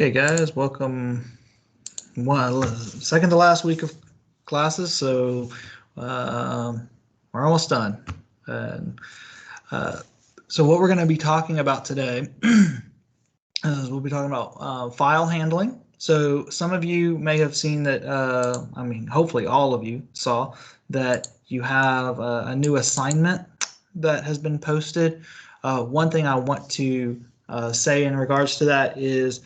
Okay, guys, welcome. Second to last week of classes, so we're almost done. And so what we're going to be talking about today is we'll be talking about file handling. So some of you may have seen that, hopefully all of you saw that you have a new assignment that has been posted. One thing I want to say in regards to that is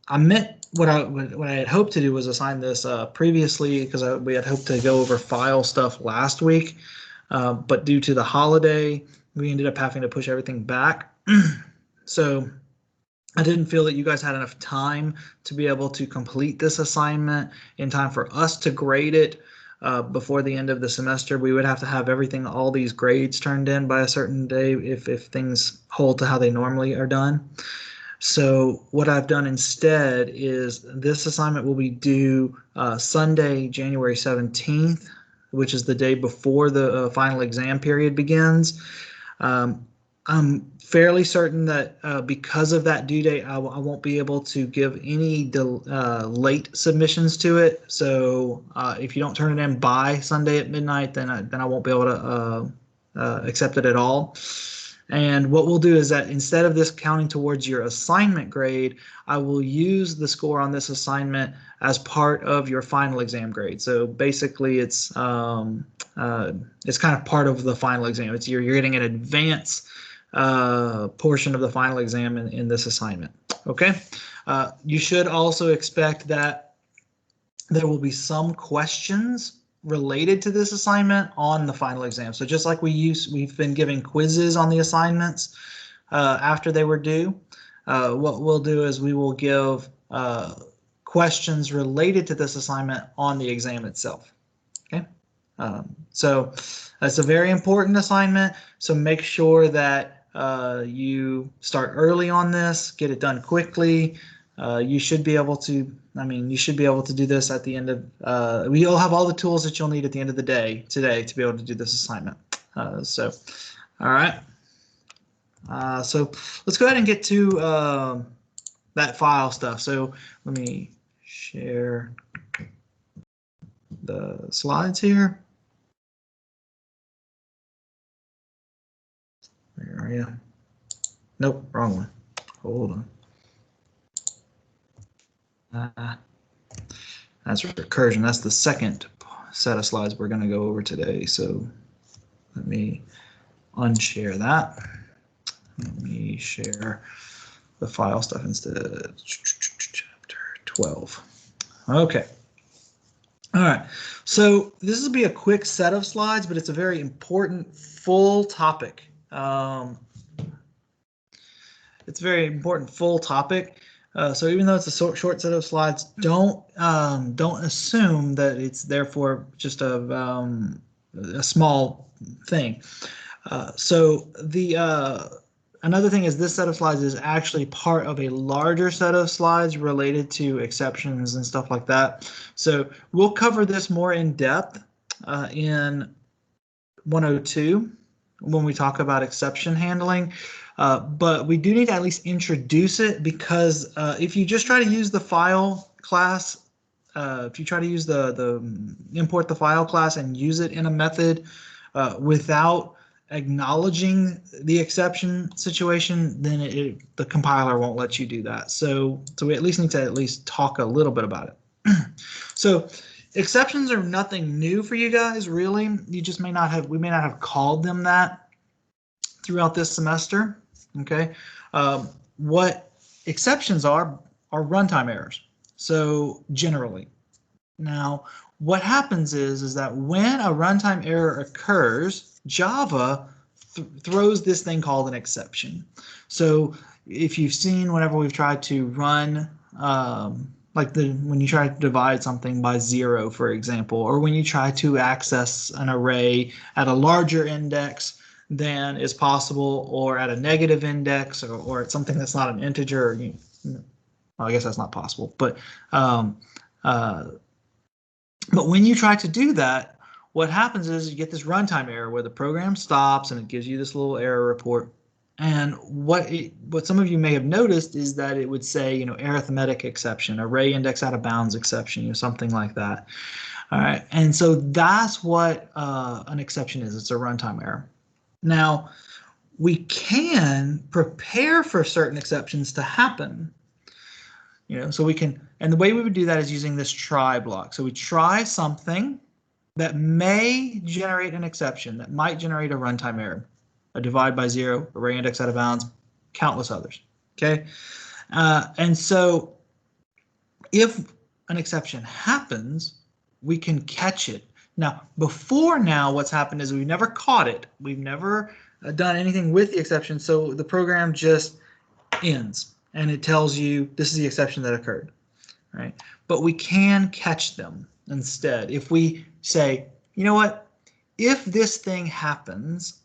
I meant what I had hoped to do was assign this previously because we had hoped to go over file stuff last week, but due to the holiday, we ended up having to push everything back. So I didn't feel that you guys had enough time to be able to complete this assignment in time for us to grade it before the end of the semester. We would have to have all these grades turned in by a certain day if things hold to how they normally are done. So what I've done instead is this assignment will be due Sunday, January 17th, which is the day before the final exam period begins. I'm fairly certain that because of that due date, I won't be able to give any late submissions to it. So if you don't turn it in by Sunday at midnight, then I won't be able to accept it at all. And what we'll do is that instead of this counting towards your assignment grade, I will use the score on this assignment as part of your final exam grade. So basically, it's kind of part of the final exam. You're getting an advance portion of the final exam in this assignment. Okay. You should also expect that there will be some questions related to this assignment on the final exam. So just like we've been giving quizzes on the assignments after they were due, what we'll do is we will give questions related to this assignment on the exam itself. Okay, so that's a very important assignment. So make sure that you start early on this, get it done quickly. You should be able to do this at the end of, you'll have all the tools that you'll need at the end of the day today to be able to do this assignment. All right. So let's go ahead and get to that file stuff. So let me share the slides here. Where are you? Nope, wrong one. Hold on. That's recursion. That's the second set of slides we're going to go over today. So let me unshare that. Let me share the file stuff instead. Chapter 12. Okay. All right. So this will be a quick set of slides, but it's a very important full topic. It's a very important full topic. So even though it's a short set of slides, don't assume that it's therefore just a small thing. So another thing is this set of slides is actually part of a larger set of slides related to exceptions and stuff like that. So we'll cover this more in depth in 102 when we talk about exception handling. But we do need to at least introduce it because if you just try to use the file class, if you try to use the import the file class and use it in a method without acknowledging the exception situation, then the compiler won't let you do that. So we at least need to talk a little bit about it. So exceptions are nothing new for you guys, really. You just we may not have called them that throughout this semester. Okay, what exceptions are runtime errors. So generally, now what happens is that when a runtime error occurs, Java throws this thing called an exception. So if you've seen whenever we've tried to run when you try to divide something by 0, for example, or when you try to access an array at a larger index than is possible, or at a negative index, or at something that's not an integer. Well, I guess that's not possible. But when you try to do that, what happens is you get this runtime error where the program stops and it gives you this little error report. And what some of you may have noticed is that it would say, arithmetic exception, array index out of bounds exception, something like that. All right, and so that's what an exception is. It's a runtime error. Now, we can prepare for certain exceptions to happen. So we can, and the way we would do that is using this try block. So we try something that may generate an exception, that might generate a runtime error, a divide by zero, array index out of bounds, countless others. Okay, and so if an exception happens, we can catch it. Now, before now, what's happened is we've never caught it. We've never done anything with the exception, so the program just ends and it tells you this is the exception that occurred, right? But we can catch them instead if we say, you know what, if this thing happens,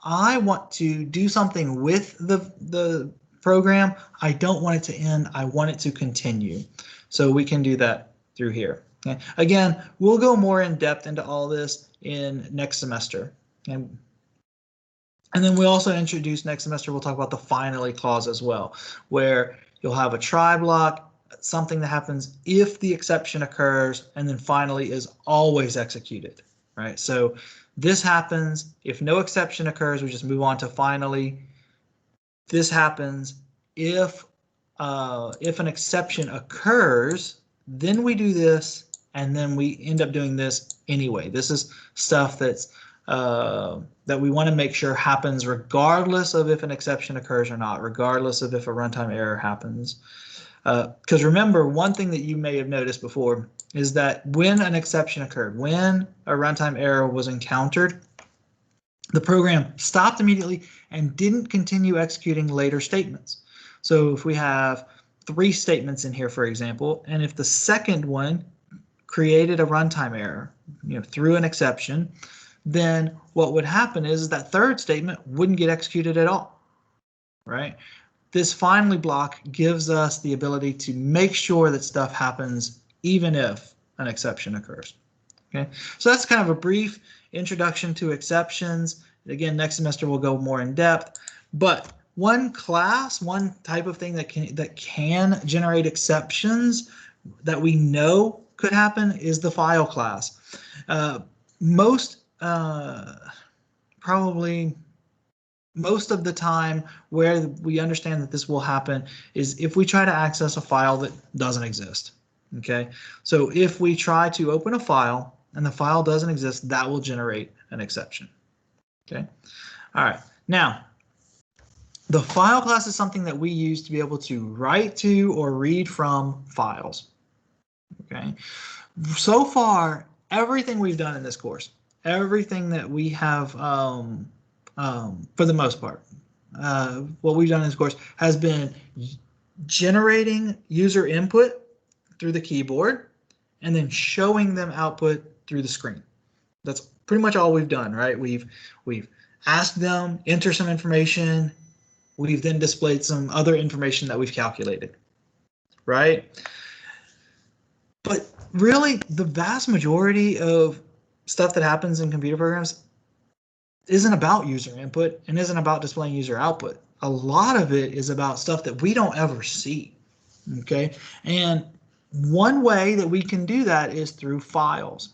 I want to do something with the program. I don't want it to end. I want it to continue. So we can do that through here. Okay. Again, we'll go more in depth into all this in next semester. And then we also introduce next semester, we'll talk about the finally clause as well, where you'll have a try block, something that happens if the exception occurs, and then finally is always executed, right? So this happens, if no exception occurs, we just move on to finally. This happens if an exception occurs, then we do this, and then we end up doing this anyway. This is stuff that's that we want to make sure happens regardless of if an exception occurs or not, regardless of if a runtime error happens. Because remember, one thing that you may have noticed before is that when an exception occurred, when a runtime error was encountered, the program stopped immediately and didn't continue executing later statements. So if we have 3 statements in here, for example, and if the second one created a runtime error, through an exception, then what would happen is that third statement wouldn't get executed at all, right? This finally block gives us the ability to make sure that stuff happens even if an exception occurs. Okay, so that's kind of a brief introduction to exceptions. Again, next semester we'll go more in depth, but one type of thing that can generate exceptions that we know could happen is the file class. Probably most of the time where we understand that this will happen is if we try to access a file that doesn't exist. Okay, so if we try to open a file and the file doesn't exist, that will generate an exception. Okay, all right. Now, the file class is something that we use to be able to write to or read from files. Okay, so far, everything we've done in this course, everything that we have, for the most part, what we've done in this course has been generating user input through the keyboard and then showing them output through the screen. That's pretty much all we've done, right? We've asked them, enter some information. We've then displayed some other information that we've calculated, right? But really, the vast majority of stuff that happens in computer programs isn't about user input and isn't about displaying user output. A lot of it is about stuff that we don't ever see, okay? And one way that we can do that is through files.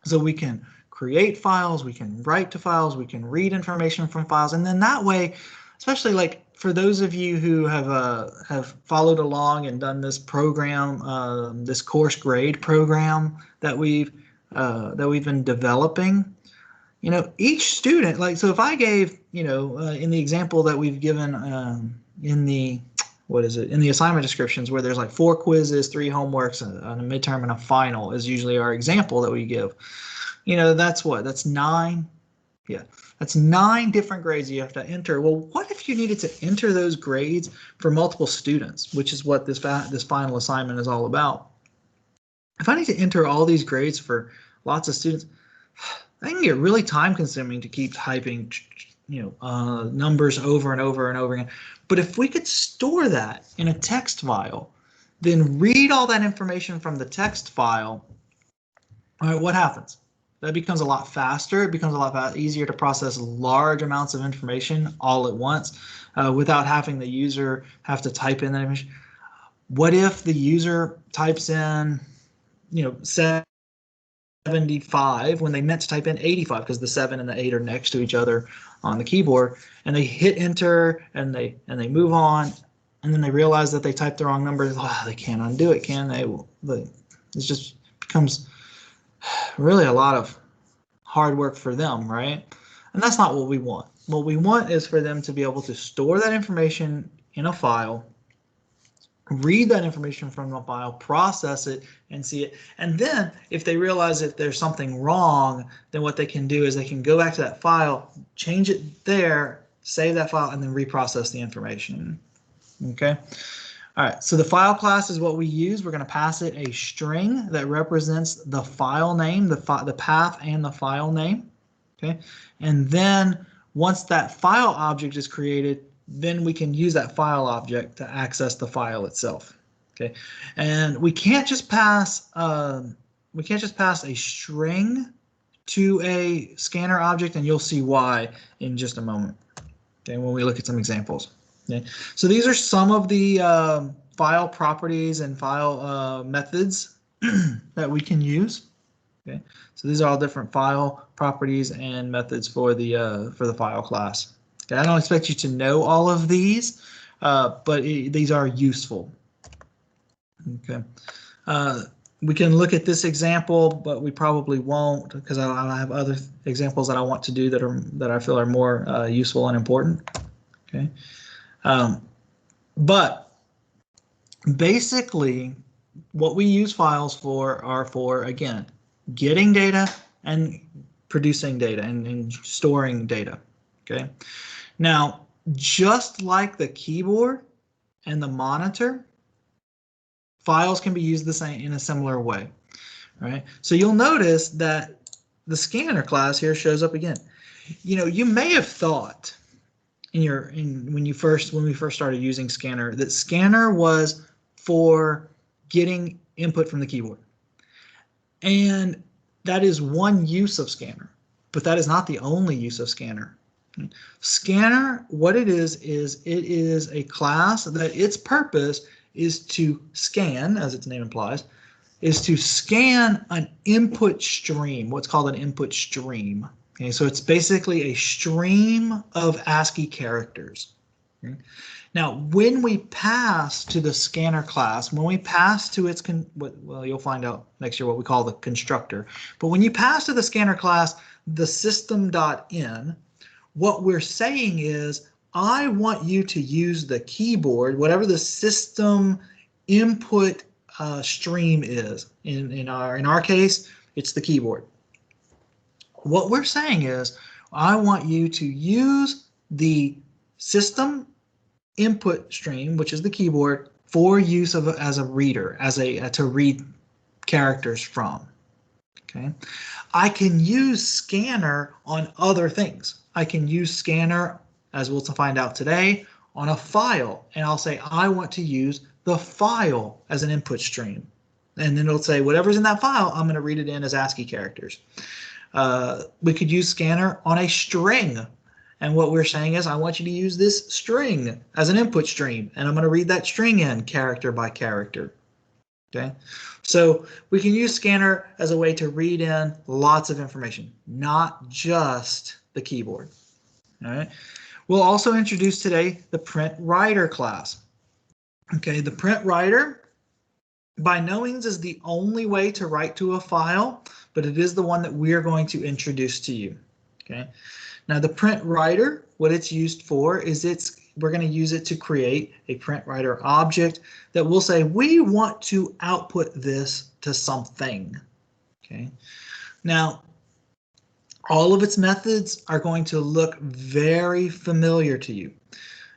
So we can create files, we can write to files, we can read information from files, and then that way, especially like for those of you who have followed along and done this program, this course grade program that we've been developing, each student, like, so if I gave, in the example that we've given in the assignment descriptions where there's like 4 quizzes, 3 homeworks, and a midterm and a final is usually our example that we give. That's what? That's 9. Yeah, that's 9 different grades you have to enter. Well, what if you needed to enter those grades for multiple students, which is what this final assignment is all about? If I need to enter all these grades for lots of students, that can get really time consuming to keep typing, numbers over and over and over again. But if we could store that in a text file, then read all that information from the text file, all right, what happens? that becomes a lot faster. It becomes a lot easier to process large amounts of information all at once without having the user have to type in that information. What if the user types in, 75 when they meant to type in 85 because the 7 and the 8 are next to each other on the keyboard, and they hit enter and they move on, and then they realize that they typed the wrong number. Oh, they can't undo it, can they? It just becomes really a lot of hard work for them, right? And that's not what we want. What we want is for them to be able to store that information in a file, read that information from the file, process it, and see it. And then if they realize that there's something wrong, then what they can do is they can go back to that file, change it there, save that file, and then reprocess the information. Okay. All right. So the file class is what we use. We're going to pass it a string that represents the file name, the path and the file name. Okay. And then once that file object is created, then we can use that file object to access the file itself. Okay, and we can't just pass a string to a scanner object, and you'll see why in just a moment. Okay, when we look at some examples. Okay, so these are some of the file properties and file methods that we can use. Okay, so these are all different file properties and methods for the file class. Okay, I don't expect you to know all of these, but these are useful. Okay, we can look at this example, but we probably won't because I have other examples that I want to do that I feel are more useful and important. Okay, but basically, what we use files for are for, again, getting data and producing data and storing data. Okay. Now, just like the keyboard and the monitor, files can be used the same in a similar way. Right. So you'll notice that the scanner class here shows up again. You may have thought when we first started using scanner that scanner was for getting input from the keyboard. And that is one use of scanner, but that is not the only use of scanner. Scanner, what it is it is a class that its purpose is to scan, as its name implies, is to scan an input stream, what's called an input stream. Okay, so it's basically a stream of ASCII characters. Okay. Now, when we pass to the scanner class, when we pass to its, well, you'll find out next year what we call the constructor. But when you pass to the scanner class, the system.in, what we're saying is, I want you to use the keyboard, whatever the system input stream is. In our case, it's the keyboard. What we're saying is, I want you to use the system input stream, which is the keyboard, for use as a reader, to read characters from. Okay, I can use scanner on other things. I can use scanner, as we'll find out today, on a file, and I'll say I want to use the file as an input stream, and then it'll say whatever's in that file, I'm going to read it in as ASCII characters. We could use scanner on a string, and what we're saying is I want you to use this string as an input stream, and I'm going to read that string in character by character. Okay, so we can use scanner as a way to read in lots of information, not just the keyboard. All right, we'll also introduce today the print writer class. Okay, the print writer, by no means is the only way to write to a file, but it is the one that we're going to introduce to you. Okay, now the print writer, what it's used for is we're going to use it to create a print writer object that will say we want to output this to something. Okay, now all of its methods are going to look very familiar to you,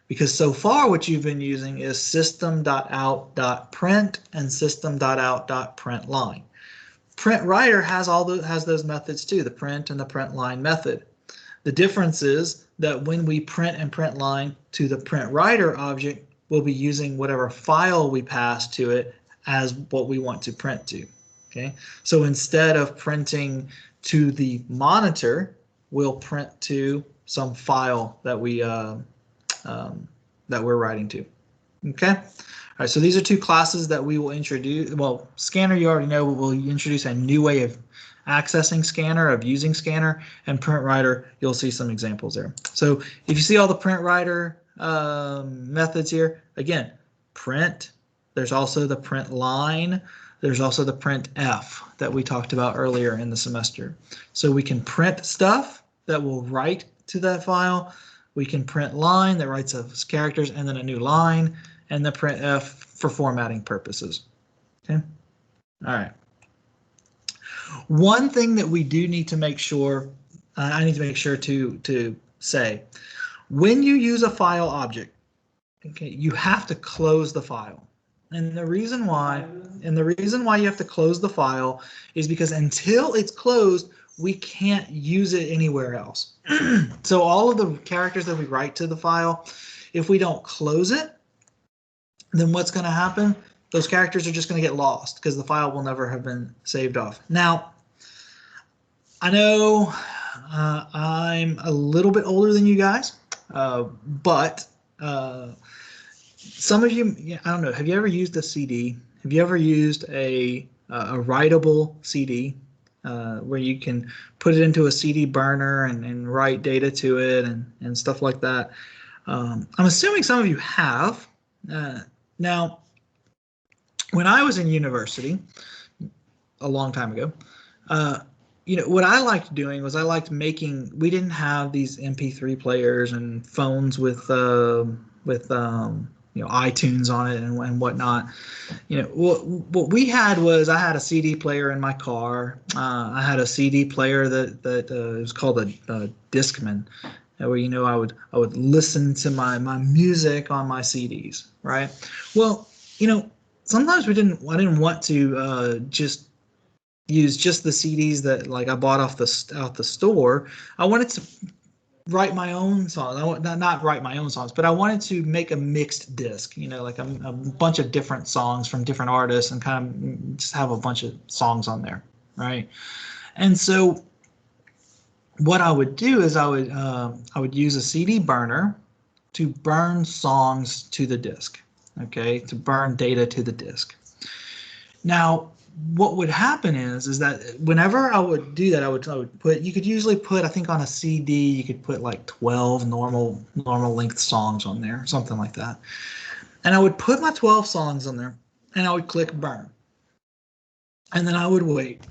because so far what you've been using is system.out.print and system.out.println. Print writer has those methods too, the print and the println method. The difference is that when we print and println to the print writer object, we'll be using whatever file we pass to it as what we want to print to. Okay, so instead of printing to the monitor, we'll print to some file that we're writing to. Okay. All right, so these are two classes that we will introduce. Well, Scanner, you already know, we'll introduce a new way of accessing Scanner, of using Scanner, and Print Writer, you'll see some examples there. So if you see all the Print Writer methods here, again, print, there's also the print line, there's also the print F that we talked about earlier in the semester. So we can print stuff that will write to that file. We can print line that writes as characters and then a new line, and the print F for formatting purposes. Okay. All right. One thing that we do need to make sure, I need to make sure to say, when you use a file object, okay, you have to close the file. And the reason why you have to close the file is because until it's closed, we can't use it anywhere else. So all of the characters that we write to the file, if we don't close it, then what's going to happen? Those characters are just going to get lost because the file will never have been saved off. Now, I know I'm a little bit older than you guys, but some of you, I don't know, have you ever used a CD? Have you ever used a writable CD where you can put it into a CD burner and write data to it and stuff like that? I'm assuming some of you have. Now, when I was in university a long time ago, what I liked doing was I liked making. We didn't have these MP3 players and phones with iTunes on it and whatnot. What we had was I had a CD player in my car. I had a CD player that was called a Discman, where I would listen to my music on my CDs, right? Well, sometimes I didn't want to just use just the CDs that like I bought out the store. I wanted to write my own songs. I want not write my own songs, but I wanted to make a mixed disc, like a bunch of different songs from different artists and kind of just have a bunch of songs on there, right? And so what I would do is I would use a CD burner to burn songs to the disc, okay, to burn data to the disc. Now, what would happen is that whenever I would do that, I would put, you could usually put, I think on a CD, you could put like 12 normal length songs on there, something like that. And I would put my 12 songs on there and I would click burn. And then I would wait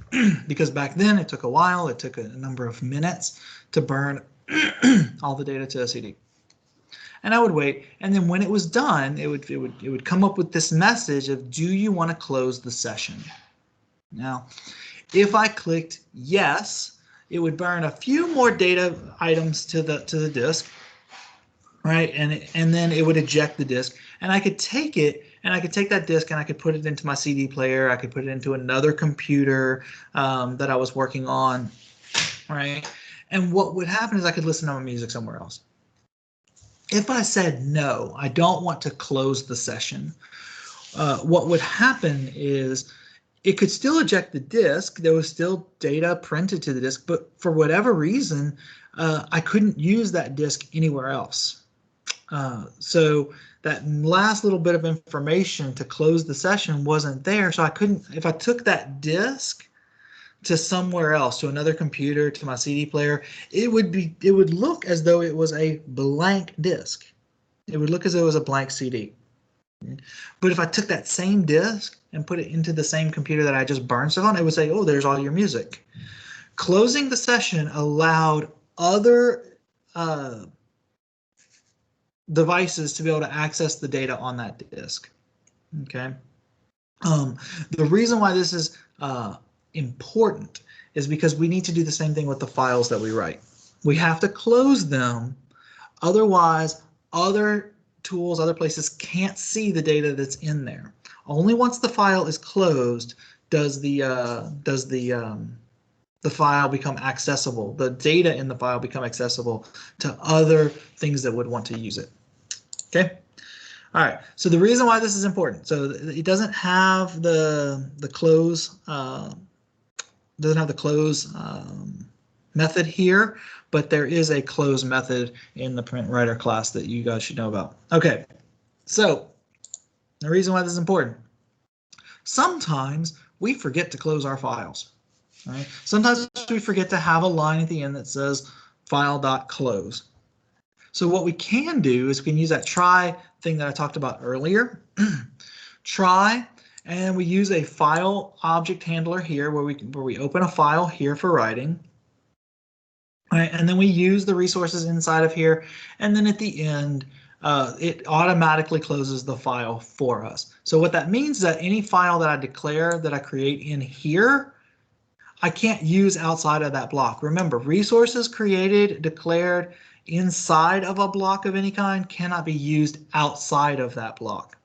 because back then it took a while. It took a number of minutes to burn all the data to a CD. And I would wait, and then when it was done, it would come up with this message of, do you want to close the session? Now, if I clicked yes, it would burn a few more data items to the disk, right? And then it would eject the disk, and I could take it, and I could take that disk and I could put it into my CD player. I could put it into another computer that I was working on, right? And what would happen is I could listen to my music somewhere else. If I said no, I don't want to close the session, what would happen is it could still eject the disk. There was still data printed to the disk, but for whatever reason, I couldn't use that disk anywhere else. So that last little bit of information to close the session wasn't there. So I couldn't, if I took that disk to somewhere else, to another computer, to my CD player, it would look as though it was a blank disk. It would look as though it was a blank CD. But if I took that same disk and put it into the same computer that I just burned stuff on, it would say, oh, there's all your music. Closing the session allowed other devices to be able to access the data on that disk. Okay. The reason why this is important is because we need to do the same thing with the files that we write. We have to close them, otherwise other tools, other places can't see the data that's in there. Only once the file is closed does the file become accessible. The data in the file become accessible to other things that would want to use it. Okay. All right, so the reason why this is important, so it doesn't have the close method here, but there is a close method in the print writer class that you guys should know about. Okay, so the reason why this is important. Sometimes we forget to close our files. Right? Sometimes we forget to have a line at the end that says file.close. So what we can do is we can use that try thing that I talked about earlier. Try, and we use a file object handler here where we open a file here for writing. All right, and then we use the resources inside of here, and then at the end it automatically closes the file for us. So what that means is that any file that I declare that I create in here, I can't use outside of that block. Remember, resources created, declared inside of a block of any kind cannot be used outside of that block.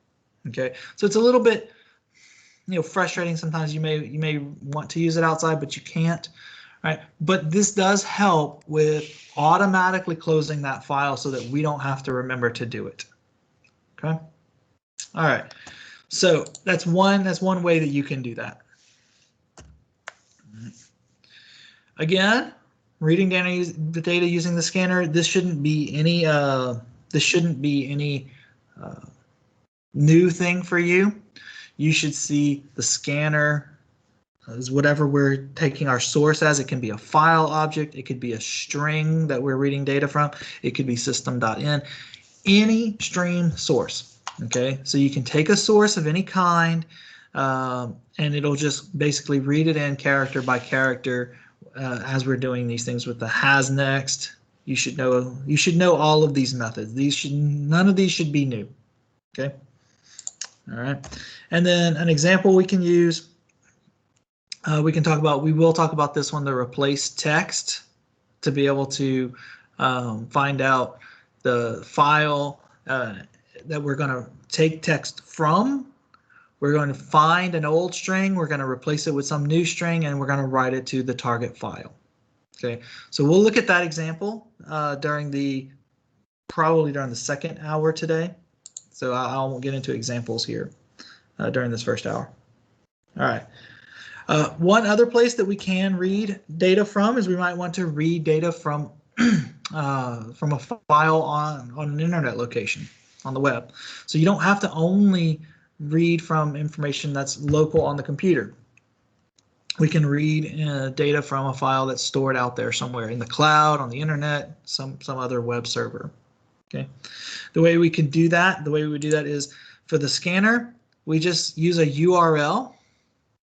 Okay, so it's a little bit, frustrating. Sometimes you may want to use it outside, but you can't. Right, but this does help with automatically closing that file so that we don't have to remember to do it. Okay. All right. So that's one way that you can do that. Again, reading the data using the scanner. This shouldn't be any new thing for you. You should see the scanner is whatever we're taking our source as. It can be a file object, it could be a string that we're reading data from, it could be system.in, any stream source. Okay, so you can take a source of any kind and it'll just basically read it in character by character as we're doing these things with the has next. You should know all of these methods. None of these should be new. Okay. All right. And then an example we can use. We will talk about this one, the replace text, to be able to find out the file that we're going to take text from. We're going to find an old string, we're going to replace it with some new string, and we're going to write it to the target file. Okay, so we'll look at that example probably during the second hour today. So I won't get into examples here during this first hour. All right. One other place that we can read data from is we might want to read data from a file on an internet location on the web. So you don't have to only read from information that's local on the computer. We can read data from a file that's stored out there somewhere in the cloud, on the internet, some other web server. Okay. The way we would do that is for the scanner, we just use a URL.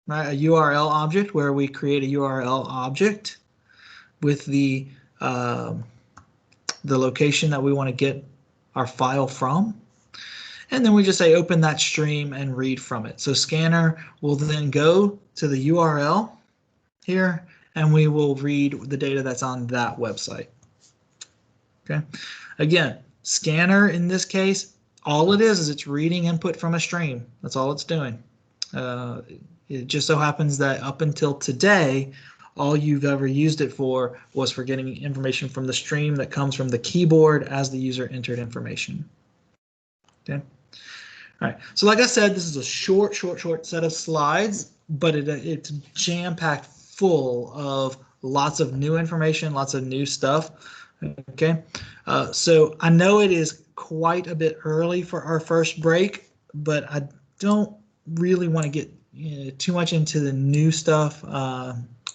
Right, a URL object where we create a URL object with the location that we want to get our file from, and then we just say open that stream and read from it. So scanner will then go to the URL here and we will read the data that's on that website. Okay, again, scanner in this case, all it is it's reading input from a stream. That's all it's doing. It just so happens that up until today, all you've ever used it for was for getting information from the stream that comes from the keyboard as the user entered information. Okay. All right. So like I said, this is a short set of slides, but it's jam-packed full of lots of new information, lots of new stuff. Okay. So I know it is quite a bit early for our first break, but I don't really want to get too much into the new stuff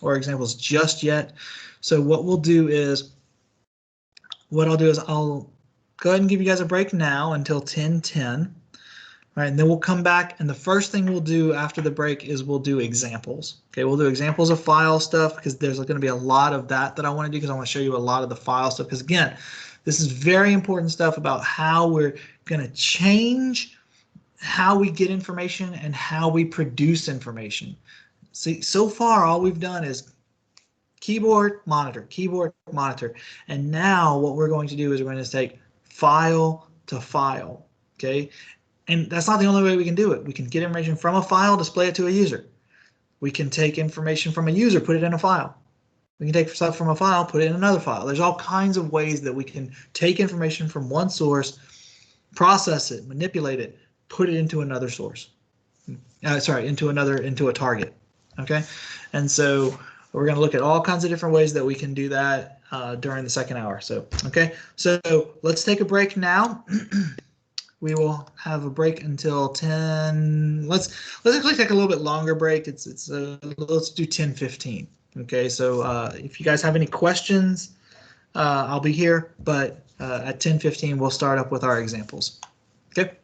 or examples just yet. So what I'll do is I'll go ahead and give you guys a break now until 10:10. All right, and then we'll come back, and the first thing we'll do after the break is we'll do examples. Okay, we'll do examples of file stuff because there's going to be a lot of that I want to do because I want to show you a lot of the file stuff because again, this is very important stuff about how we're going to change how we get information and how we produce information. See, so far all we've done is keyboard, monitor, and now what we're going to do is we're going to take file to file, okay? And that's not the only way we can do it. We can get information from a file, display it to a user. We can take information from a user, put it in a file. We can take stuff from a file, put it in another file. There's all kinds of ways that we can take information from one source process it, manipulate it, put it into another source. Into a target. Okay, and so we're going to look at all kinds of different ways that we can do that during the second hour. So okay, so let's take a break now. We will have a break until 10. Let's actually take a little bit longer break. Let's do 10:15. Okay, so if you guys have any questions, I'll be here, but at 10:15 we'll start up with our examples. Okay.